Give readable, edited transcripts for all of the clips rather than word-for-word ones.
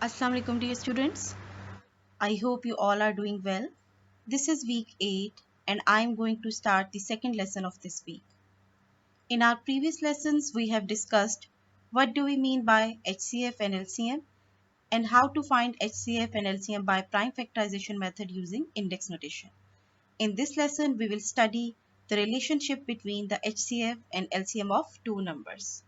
Assalamu alaikum dear students. I hope you all are doing well. This is week 8 and I am going to start the second lesson of this week. In our previous lessons we have discussed what do we mean by HCF and LCM and how to find HCF and LCM by prime factorization method using index notation. In this lesson we will study the relationship between the HCF and LCM of two numbers.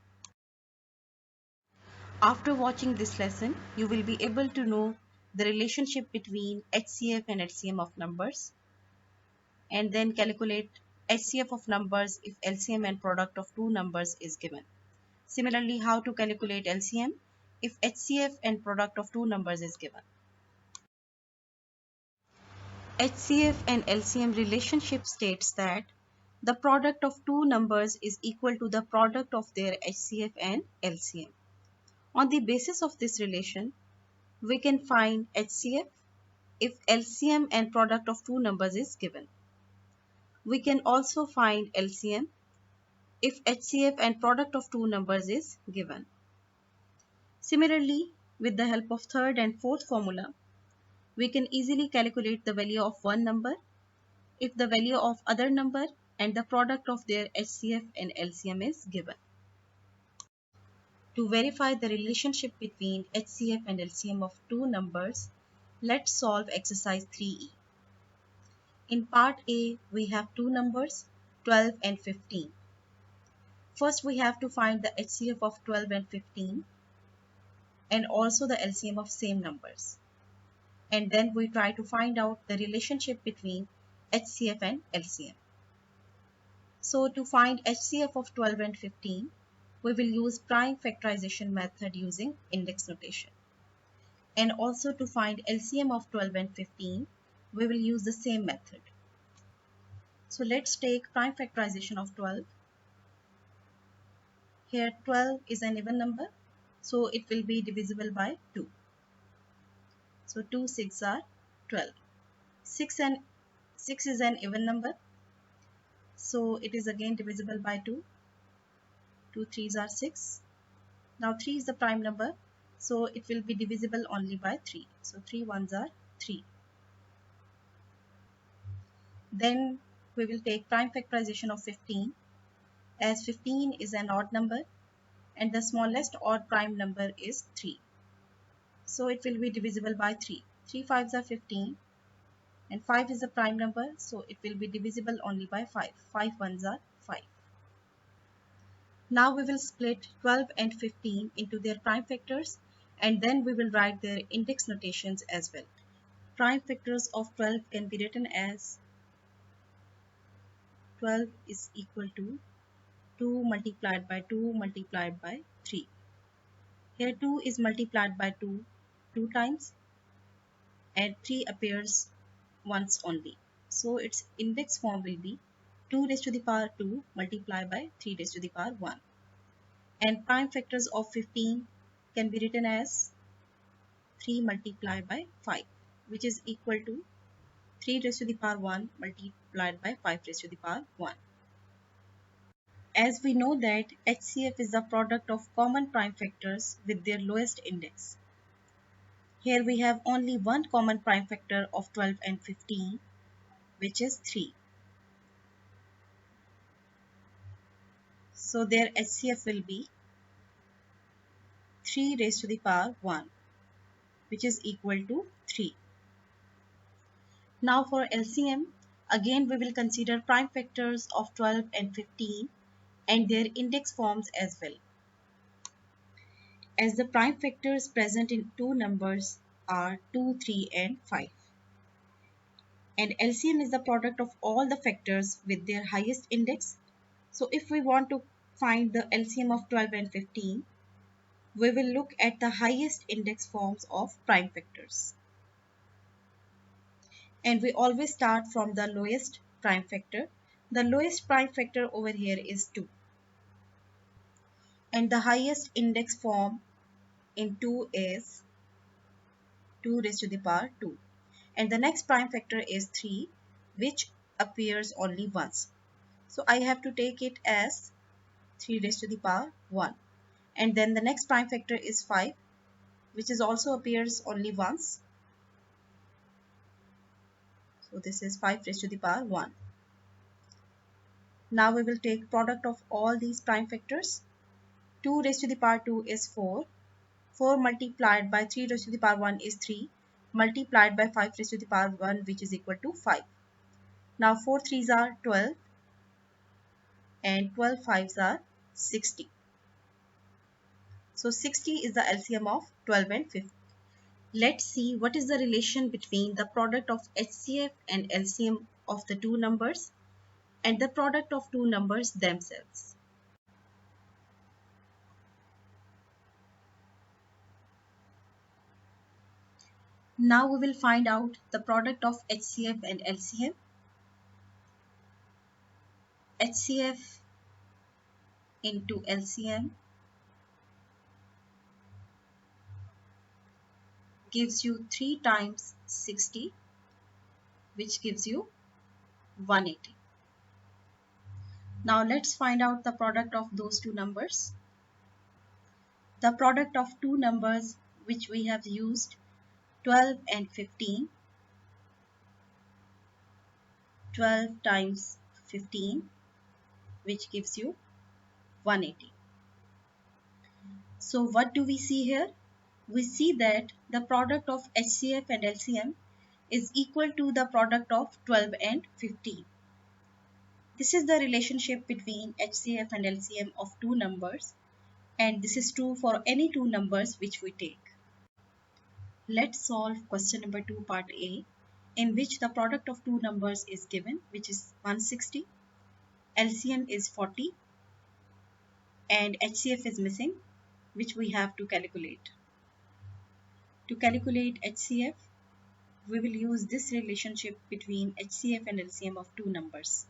After watching this lesson, you will be able to know the relationship between HCF and LCM of numbers and then calculate HCF of numbers if LCM and product of two numbers is given. Similarly, how to calculate LCM if HCF and product of two numbers is given. HCF and LCM relationship states that the product of two numbers is equal to the product of their HCF and LCM. On the basis of this relation, we can find HCF if LCM and product of two numbers is given. We can also find LCM if HCF and product of two numbers is given. Similarly, with the help of third and fourth formula, we can easily calculate the value of one number if the value of other number and the product of their HCF and LCM is given. To verify the relationship between HCF and LCM of two numbers, let's solve exercise 3E. In part A, we have two numbers, 12 and 15. First, we have to find the HCF of 12 and 15 and also the LCM of same numbers. And then we try to find out the relationship between HCF and LCM. So to find HCF of 12 and 15, we will use prime factorization method using index notation. And also to find LCM of 12 and 15, we will use the same method. So let's take prime factorization of 12. Here 12 is an even number, so it will be divisible by 2. So 2 6 are 12. 6 is an even number, so it is again divisible by 2. 2 3s are 6. Now 3 is the prime number, so it will be divisible only by 3. So 3 1s are 3. Then we will take prime factorization of 15, as 15 is an odd number and the smallest odd prime number is 3. So it will be divisible by 3. 3 5s are 15 and 5 is a prime number, so it will be divisible only by 5. 5 1s are 5. Now we will split 12 and 15 into their prime factors and then we will write their index notations as well. Prime factors of 12 can be written as 12 is equal to 2 multiplied by 2 multiplied by 3. Here 2 is multiplied by 2 two times and 3 appears once only. So its index form will be 2 raised to the power 2 multiplied by 3 raised to the power 1. And prime factors of 15 can be written as 3 multiplied by 5, which is equal to 3 raised to the power 1 multiplied by 5 raised to the power 1. As we know that HCF is the product of common prime factors with their lowest index. Here we have only one common prime factor of 12 and 15, which is 3. So their HCF will be 3 raised to the power 1, which is equal to 3. Now for LCM, again we will consider prime factors of 12 and 15 and their index forms as well. As the prime factors present in two numbers are 2, 3 and 5. And LCM is the product of all the factors with their highest index. So if we want to find the LCM of 12 and 15, we will look at the highest index forms of prime factors. And we always start from the lowest prime factor. The lowest prime factor over here is 2. And the highest index form in 2 is 2 raised to the power 2. And the next prime factor is 3, which appears only once. So I have to take it as 3 raised to the power 1. And then the next prime factor is 5, which is also appears only once. So this is 5 raised to the power 1. Now we will take product of all these prime factors. 2 raised to the power 2 is 4. 4 multiplied by 3 raised to the power 1 is 3. Multiplied by 5 raised to the power 1, which is equal to 5. Now 4 3s are 12 and 12 5s are 60. So 60 is the LCM of 12 and 15. Let's see what is the relation between the product of HCF and LCM of the two numbers and the product of two numbers themselves. Now we will find out the product of HCF and LCM. HCF into LCM gives you 3 times 60, which gives you 180. Now let's find out the product of those two numbers. The product of two numbers which we have used, 12 and 15. 12 times 15, which gives you 180. So what do we see here? We see that the product of HCF and LCM is equal to the product of 12 and 15. This is the relationship between HCF and LCM of two numbers, and this is true for any two numbers which we take. Let's solve question number 2 part A, in which the product of two numbers is given, which is 160. LCM is 40 and HCF is missing, which we have to calculate. To calculate HCF, we will use this relationship between HCF and LCM of two numbers.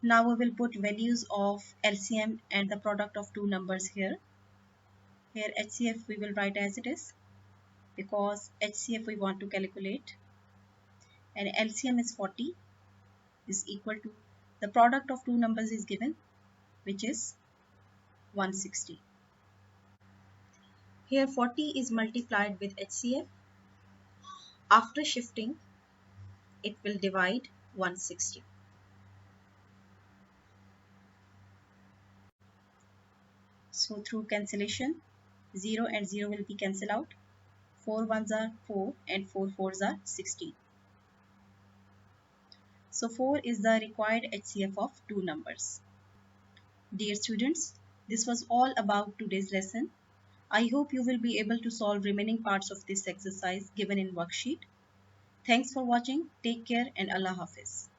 Now we will put values of LCM and the product of two numbers here. Here HCF we will write as it is, because HCF we want to calculate, and LCM is 40 is equal to the product of two numbers is given, which is 160. Here 40 is multiplied with HCF. After shifting, it will divide 160. So through cancellation, 0 and 0 will be cancelled out. 4 ones are 4 and 4 fours are 16. So 4 is the required HCF of two numbers. Dear students, this was all about today's lesson. I hope you will be able to solve remaining parts of this exercise given in worksheet. Thanks for watching. Take care and Allah Hafiz.